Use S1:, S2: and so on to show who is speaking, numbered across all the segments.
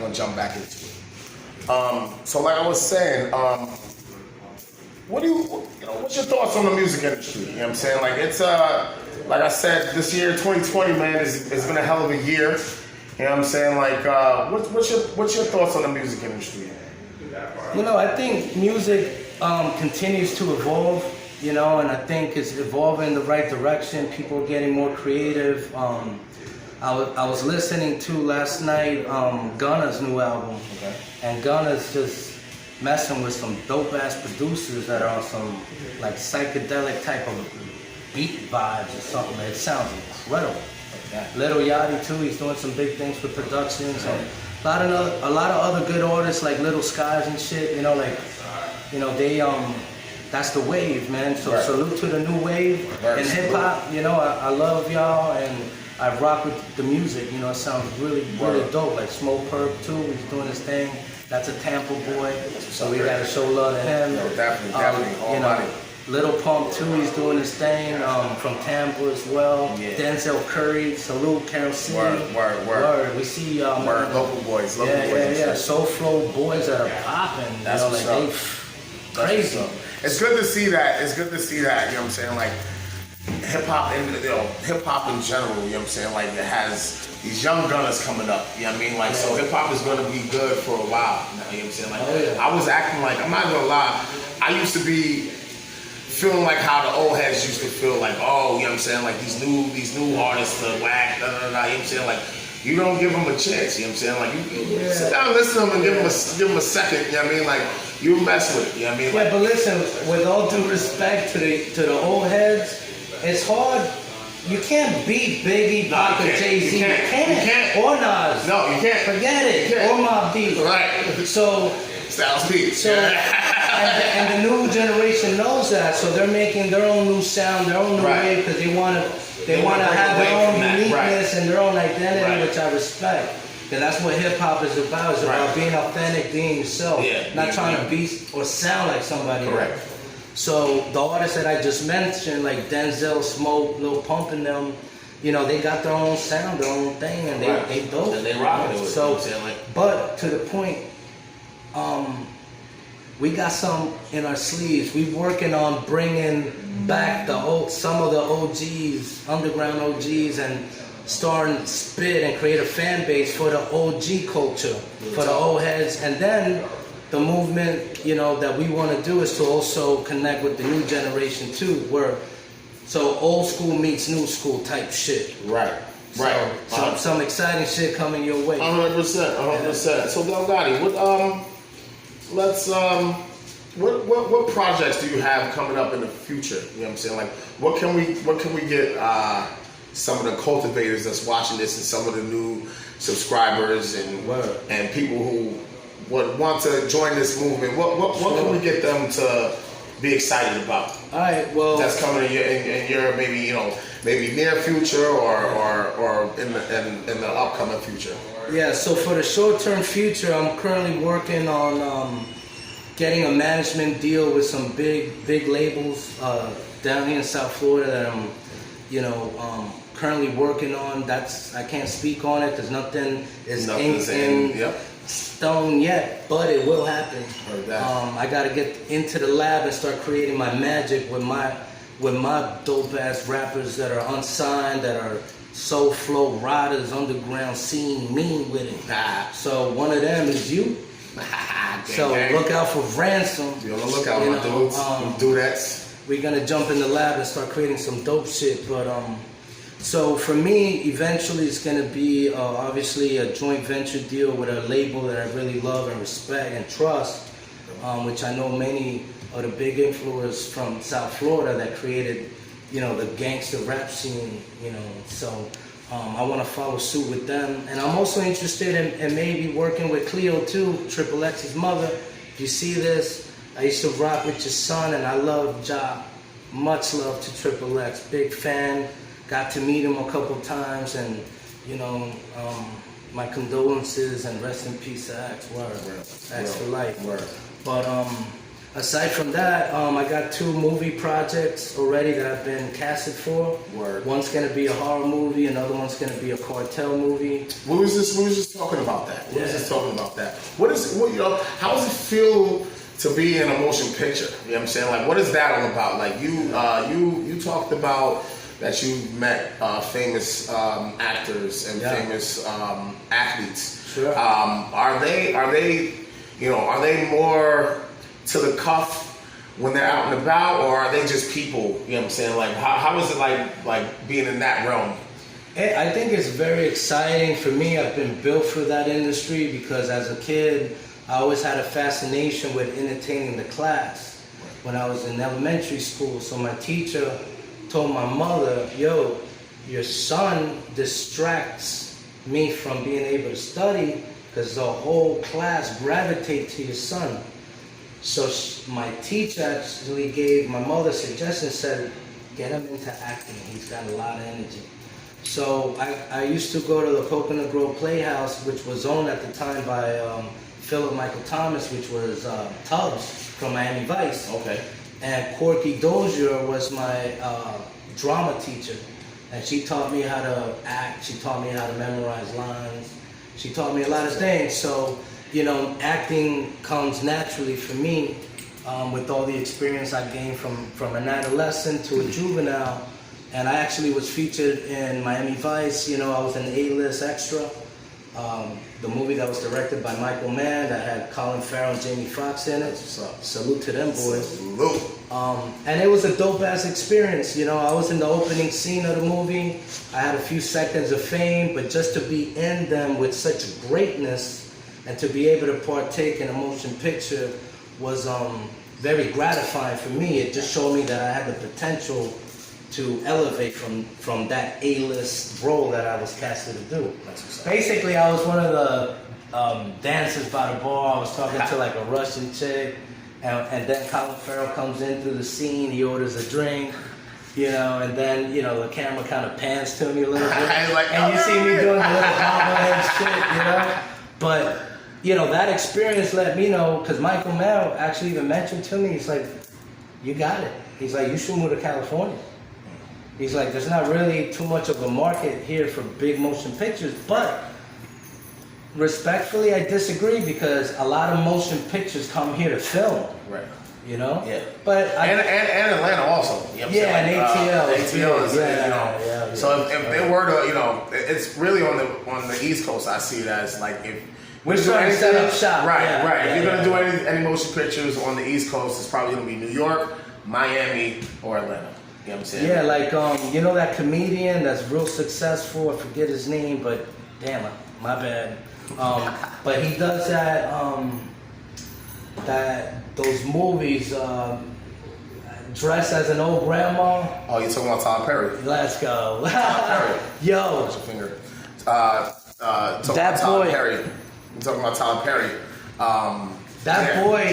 S1: gonna jump back into it. So like I was saying, what's your thoughts on the music industry? You know what I'm saying? Like it's like I said, this year 2020, man, has been a hell of a year. You know what I'm saying? Like what's your thoughts on the music industry?
S2: You know, I think music continues to evolve, you know, and I think it's evolving in the right direction. People are getting more creative. I was listening to last night Gunna's new album, okay. And Gunna's just messing with some dope ass producers that are on some like psychedelic type of beat vibes or something. It sounds incredible. Okay. Little Yachty too, he's doing some big things for productions, and a lot of other good artists like Little Skies and shit. You know, like, you know, they that's the wave, man. So salute to the new wave in hip hop. You know, I love y'all and I rock with the music. You know, it sounds really dope. Like Smoke Perp too, he's doing his thing. That's a Tampa boy, so we gotta show love to him.
S1: No, definitely.
S2: You know, Little Pump too, he's doing his thing. From Tampa as well. Yeah. Denzel Curry, salute Carol C. Word. We see
S1: local boys.
S2: Soul Flow boys that are popping.
S1: That's
S2: you know, like they crazy.
S1: It's good to see that. You know what I'm saying? Like hip hop and hip hop in general. You know what I'm saying? Like it has these young gunners coming up. You know what I mean? Like so, hip hop is going to be good for a while. You know what I'm saying? Like I was acting like, I'm not gonna lie. I used to be feeling like how the old heads used to feel, like, oh, you know what I'm saying, like these new artists are whack, you know what I'm saying, like you don't give them a chance, you know what I'm saying, like you sit down and listen to them and give them a second, you know what I mean, like you mess with it, you know what I mean.
S2: Like, but listen, with all due respect to the old heads, it's hard. You can't beat Biggie, Pac, or Jay-Z. You can't. Or Nas.
S1: No, you can't.
S2: Forget it. Or Mobb Deep.
S1: Right.
S2: So
S1: Styles P.
S2: So and the new generation knows that, so they're making their own new sound, their own new way, because they want to have their own uniqueness and their own identity, which I respect. Because that's what hip hop is about. It's about being authentic, being yourself, not trying to be or sound like somebody else. So the artists that I just mentioned, like Denzel, Smoke, Lil Pump, and them, you know, they got their own sound, their own thing, and they dope.
S1: And they rock it.
S2: So, but to the point, we got some in our sleeves. We're working on bringing back some of the OGs, underground OGs, and starting to spit and create a fan base for the OG culture, for the old heads. And then the movement, you know, that we want to do is to also connect with the new generation too, so old school meets new school type shit. So some exciting shit coming your way.
S1: 100%. So Delgotti, what projects do you have coming up in the future? You know what I'm saying? Like, what can we get some of the cultivators that's watching this and some of the new subscribers and people who would want to join this movement? What can we get them to be excited about?
S2: All right, well,
S1: that's coming in your maybe near future or in the upcoming future.
S2: Yeah, so for the short-term future, I'm currently working on getting a management deal with some big labels down here in South Florida that I'm, currently working on. I can't speak on it because nothing is in stone yet, but it will happen. I got to get into the lab and start creating my magic with my dope-ass rappers that are unsigned, that are soul flow riders, underground scene, mean with it. So one of them is you. So look out for Ransom.
S1: Be on the lookout, my dudes. Dudettes.
S2: We're gonna jump in the lab and start creating some dope shit. But so for me, eventually it's gonna be obviously a joint venture deal with a label that I really love and respect and trust, which I know many of the big influencers from South Florida that created, the gangster rap scene, so I want to follow suit with them. And I'm also interested in maybe working with Cleo too, Triple X's mother. If you see this, I used to rock with your son, and I love Ja. Much love to Triple X, big fan. Got to meet him a couple times, and my condolences and rest in peace to X. X for life. But Aside from that, I got 2 movie projects already that I've been casted for.
S1: Word.
S2: One's gonna be a horror movie, another one's gonna be a cartel movie.
S1: We was just talking about that. We was just talking about that. What how does it feel to be in a motion picture? You know what I'm saying? Like, what is that all about? Like, you talked about that you met famous actors and famous athletes.
S2: Sure.
S1: Are they more to the cuff when they're out and about, or are they just people? You know what I'm saying? Like, how is it like being in that realm?
S2: I think it's very exciting for me. I've been built for that industry because as a kid, I always had a fascination with entertaining the class when I was in elementary school. So my teacher told my mother, yo, your son distracts me from being able to study because the whole class gravitates to your son. So my teacher actually gave my mother a suggestion, said, get him into acting. He's got a lot of energy. So I used to go to the Coconut Grove Playhouse, which was owned at the time by Philip Michael Thomas, which was Tubbs from Miami Vice.
S1: Okay.
S2: And Corky Dozier was my drama teacher. And she taught me how to act. She taught me how to memorize lines. She taught me a lot of things. So, acting comes naturally for me with all the experience I gained from an adolescent to a juvenile. And I actually was featured in Miami Vice. I was an A-list extra. The movie that was directed by Michael Mann that had Colin Farrell and Jamie Foxx in it. Salute to them boys.
S1: Salute.
S2: And it was a dope-ass experience. I was in the opening scene of the movie. I had a few seconds of fame, but just to be in them with such greatness and to be able to partake in a motion picture was very gratifying for me. It just showed me that I had the potential to elevate from that A-list role that I was casted to do. Basically, I was one of the dancers by the bar. I was talking to like a Russian chick, and then Colin Farrell comes in through the scene. He orders a drink, and then the camera kind of pans to me a little bit, and you see me doing a little bobblehead shit, But that experience let me know, because Michael Mann actually even mentioned to me, he's like, "You got it." He's like, "You should move to California." He's like, there's not really too much of a market here for big motion pictures, but respectfully, I disagree because a lot of motion pictures come here to film.
S1: Right.
S2: Yeah. But
S1: and Atlanta also.
S2: And ATL.
S1: ATL is So if they were to, it's really on the East Coast. I see it as like if
S2: we're trying to set up shop.
S1: Right. If you're gonna do any motion pictures on the East Coast, it's probably gonna be New York, Miami, or Atlanta. You know what I'm saying?
S2: Yeah, like that comedian that's real successful. I forget his name, but damn, my bad. But he does those movies, Dressed as an Old Grandma.
S1: Oh, you're talking about Tom Perry?
S2: Let's go.
S1: Tom Perry.
S2: Yo.
S1: What's your finger? That
S2: boy.
S1: Perry. You're talking about Tom Perry.
S2: That boy,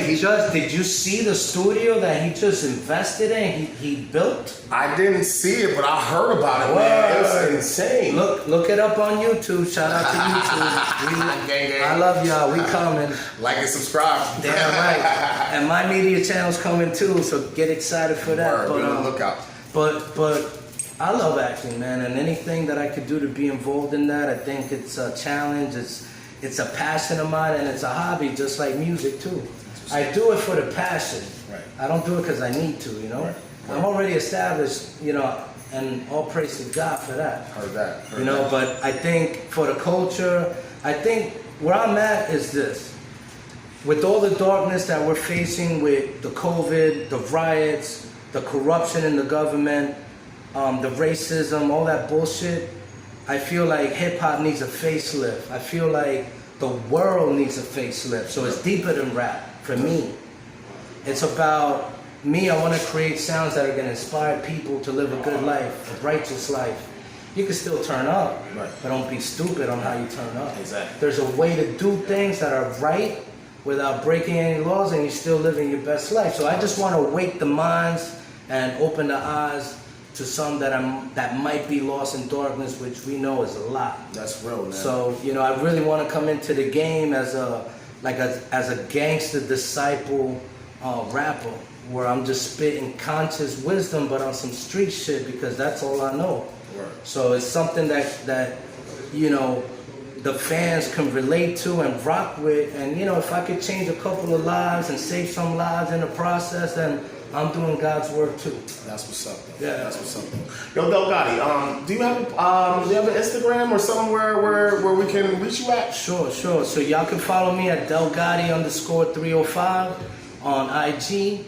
S2: did you see the studio that he just invested in? He built?
S1: I didn't see it, but I heard about it, man. It was insane.
S2: Look it up on YouTube. Shout out to YouTube.
S1: Gang.
S2: I love y'all. We coming.
S1: Like and subscribe.
S2: Damn right. And my media channel's coming too, so get excited for that.
S1: Word, be on the lookout.
S2: But I love acting, man, and anything that I could do to be involved in that, I think it's a challenge. It's a passion of mine, and it's a hobby, just like music too. I do it for the passion.
S1: Right.
S2: I don't do it because I need to, Right. I'm already established, and all praise to God for that.
S1: Heard that.
S2: But I think for the culture, I think where I'm at is this. With all the darkness that we're facing with the COVID, the riots, the corruption in the government, the racism, all that bullshit, I feel like hip-hop needs a facelift. I feel like the world needs a facelift. So it's deeper than rap for me. It's about me. I want to create sounds that are going to inspire people to live a good life, a righteous life. You can still turn up, but don't be stupid on how you turn up.
S1: Exactly.
S2: There's a way to do things that are right without breaking any laws, and you're still living your best life. So I just want to wake the minds and open the eyes to some that might be lost in darkness, which we know is a lot.
S1: That's real, man.
S2: So I really want to come into the game as a gangster disciple rapper where I'm just spitting conscious wisdom, but on some street shit because that's all I know.
S1: Right.
S2: So it's something that you know the fans can relate to and rock with, and you know if I could change a couple of lives and save some lives in the process, then I'm doing God's work too.
S1: That's what's up.
S2: Yeah.
S1: That's what's up. Yo, Delgotti, do you have an Instagram or somewhere where we can reach you at?
S2: Sure. So y'all can follow me at Delgotti_305 on IG,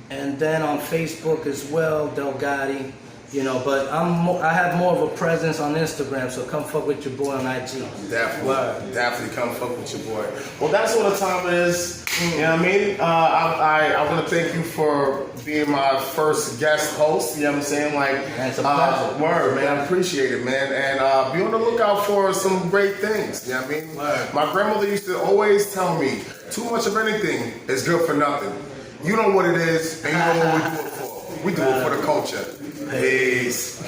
S2: and then on Facebook as well, Delgotti. You know, but I have more of a presence on Instagram, so come fuck with your boy on IG.
S1: Definitely come fuck with your boy. Well, that's what the time is. You know what I mean? I want to thank you for being my first guest host. You know what I'm saying? Like,
S2: it's a pleasure.
S1: Word, man. I appreciate it, man. And be on the lookout for some great things. You know what I mean?
S2: Word.
S1: My grandmother used to always tell me, too much of anything is good for nothing. You know what it is, and you know what we do it for. We do it for the culture. Peace.